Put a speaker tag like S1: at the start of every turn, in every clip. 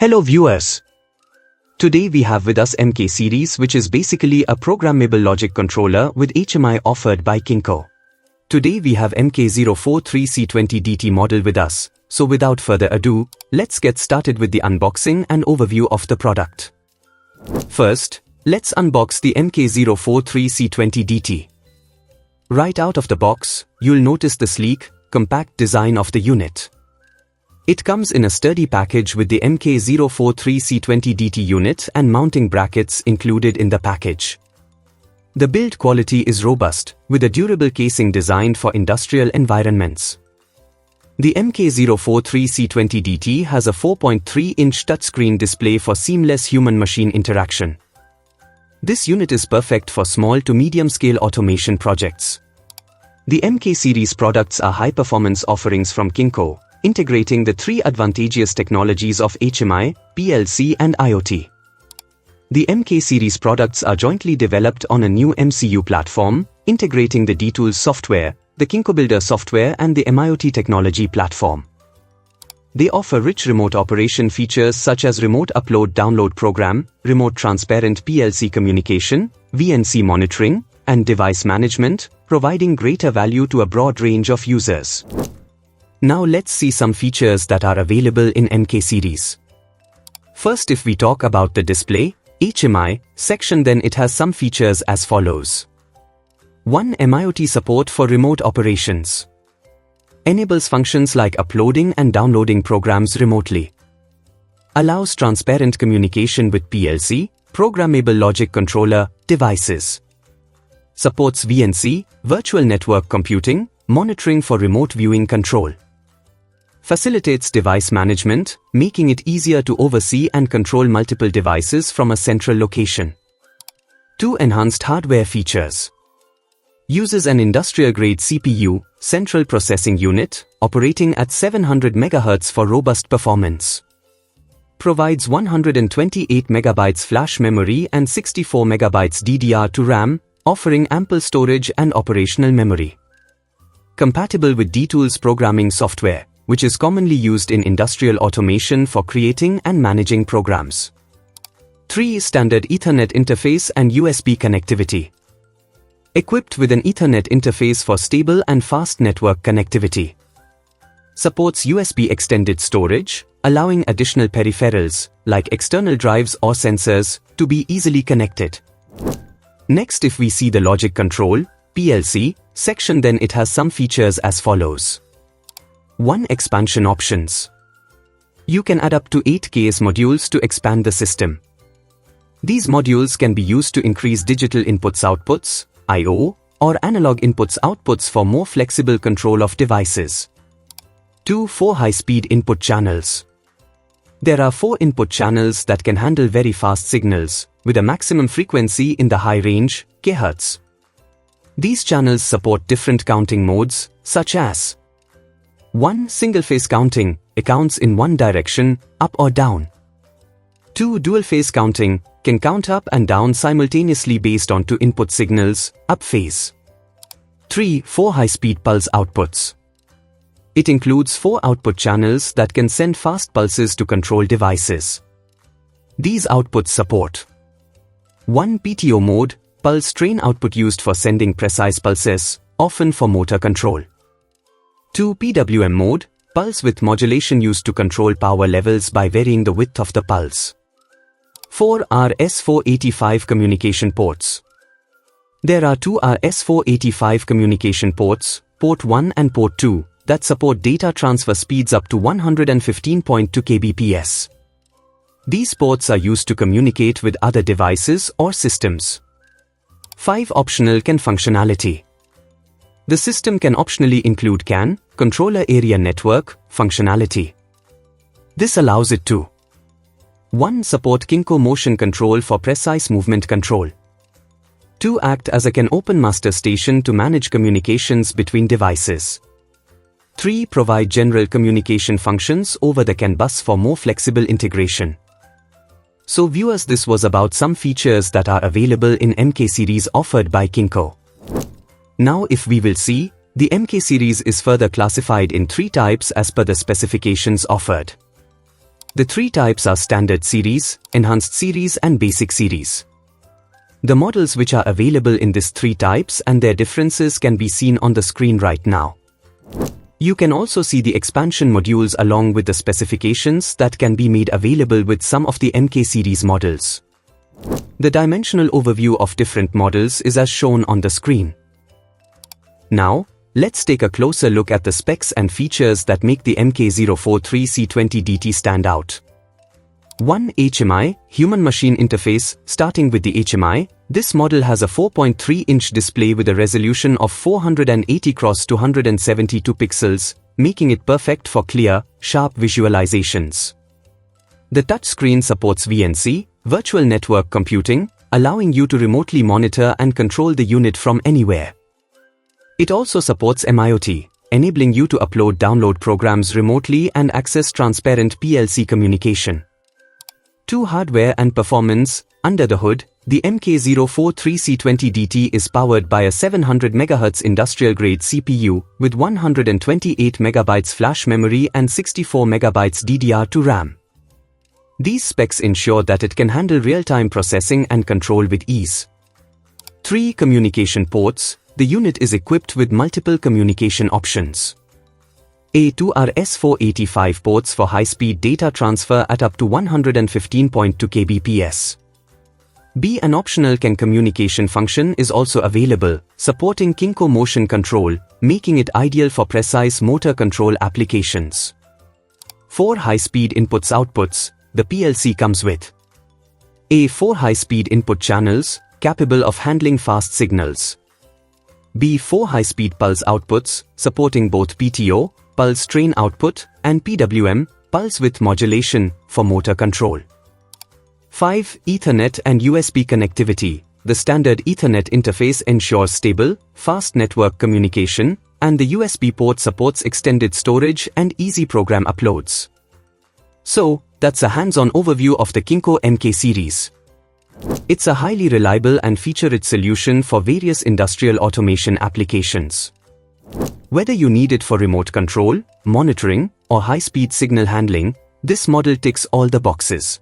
S1: Hello viewers. Today we have with us MK series, which is basically a programmable logic controller with HMI offered by Kinco. Today we have MK043C20DT model with us, so without further ado, let's get started with the unboxing and overview of the product. First, let's unbox the MK043C20DT. Right out of the box, you'll notice the sleek, compact design of the unit. It comes in a sturdy package with the MK043C20DT unit and mounting brackets included in the package. The build quality is robust, with a durable casing designed for industrial environments. The MK043C20DT has a 4.3-inch touchscreen display for seamless human-machine interaction. This unit is perfect for small to medium-scale automation projects. The MK series products are high-performance offerings from Kinco, integrating the three advantageous technologies of HMI, PLC and IoT. The MK series products are jointly developed on a new MCU platform, integrating the DTools software, the Kinco Builder software and the MIoT technology platform. They offer rich remote operation features such as remote upload-download program, remote transparent PLC communication, VNC monitoring, and device management, providing greater value to a broad range of users. Now let's see some features that are available in MK series. First, if we talk about the display, HMI section, then it has some features as follows. 1. MIoT support for remote operations. Enables functions like uploading and downloading programs remotely. Allows transparent communication with PLC, Programmable Logic Controller, devices. Supports VNC, virtual network computing, monitoring for remote viewing control. Facilitates device management, making it easier to oversee and control multiple devices from a central location. 2. Enhanced hardware features. Uses an industrial-grade CPU, central processing unit, operating at 700 MHz for robust performance. Provides 128 MB flash memory and 64 MB DDR2 RAM, offering ample storage and operational memory. Compatible with DTools programming software, which is commonly used in industrial automation for creating and managing programs. 3. Standard Ethernet interface and USB connectivity. Equipped with an Ethernet interface for stable and fast network connectivity. Supports USB extended storage, allowing additional peripherals, like external drives or sensors, to be easily connected. Next, if we see the logic control, PLC, section, then it has some features as follows. 1. Expansion options. You can add up to 8 KS modules to expand the system. These modules can be used to increase digital inputs-outputs, I/O, or analog inputs-outputs for more flexible control of devices. 2. 4 high-speed input channels. There are 4 input channels that can handle very fast signals, with a maximum frequency in the high range, kHz. These channels support different counting modes, such as 1. Single-phase counting, counts in one direction, up or down. 2. Dual-phase counting, can count up and down simultaneously based on 2 input signals, up phase. 3. 4 high-speed pulse outputs. It includes 4 output channels that can send fast pulses to control devices. These outputs support 1. PTO mode, pulse train output used for sending precise pulses, often for motor control. 2. PWM mode, Pulse Width Modulation used to control power levels by varying the width of the pulse. 4. RS485 communication ports. There are 2 RS485 communication ports, port 1 and port 2, that support data transfer speeds up to 115.2 kbps. These ports are used to communicate with other devices or systems. 5. Optional CAN functionality. The system can optionally include CAN, Controller Area Network, functionality. This allows it to 1. Support Kinco motion control for precise movement control. 2. Act as a CAN open master station to manage communications between devices. 3. Provide general communication functions over the CAN bus for more flexible integration. So viewers, this was about some features that are available in MK series offered by Kinco. Now if we will see, the MK series is further classified in 3 types as per the specifications offered. The three types are Standard Series, Enhanced Series and Basic Series. The models which are available in these three types and their differences can be seen on the screen right now. You can also see the expansion modules along with the specifications that can be made available with some of the MK series models. The dimensional overview of different models is as shown on the screen. Now, let's take a closer look at the specs and features that make the MK043C20DT stand out. 1. HMI, Human-Machine Interface. Starting with the HMI, this model has a 4.3-inch display with a resolution of 480x272 pixels, making it perfect for clear, sharp visualizations. The touchscreen supports VNC, Virtual Network Computing, allowing you to remotely monitor and control the unit from anywhere. It also supports MIoT, enabling you to upload-download programs remotely and access transparent PLC communication. 2. Hardware and performance. Under the hood, the MK043C20DT is powered by a 700 MHz industrial-grade CPU with 128 MB flash memory and 64 MB DDR2 RAM. These specs ensure that it can handle real-time processing and control with ease. 3. Communication ports. The unit is equipped with multiple communication options. A. 2 RS485 ports for high-speed data transfer at up to 115.2 kbps. B. An optional CAN communication function is also available, supporting Kinco motion control, making it ideal for precise motor control applications. 4. High-speed inputs-outputs. The PLC comes with A. 4 high-speed input channels, capable of handling fast signals. B. 4 high-speed pulse outputs, supporting both PTO, pulse train output, and PWM, Pulse Width Modulation, for motor control. 5. Ethernet and USB connectivity. The standard Ethernet interface ensures stable, fast network communication, and the USB port supports extended storage and easy program uploads. So, that's a hands-on overview of the Kinco MK series. It's a highly reliable and feature-rich solution for various industrial automation applications. Whether you need it for remote control, monitoring, or high-speed signal handling, this model ticks all the boxes.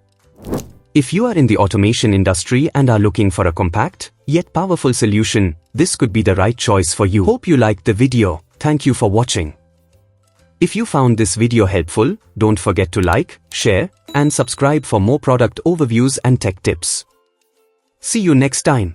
S1: If you are in the automation industry and are looking for a compact, yet powerful solution, this could be the right choice for you. Hope you liked the video. Thank you for watching. If you found this video helpful, don't forget to like, share, and subscribe for more product overviews and tech tips. See you next time.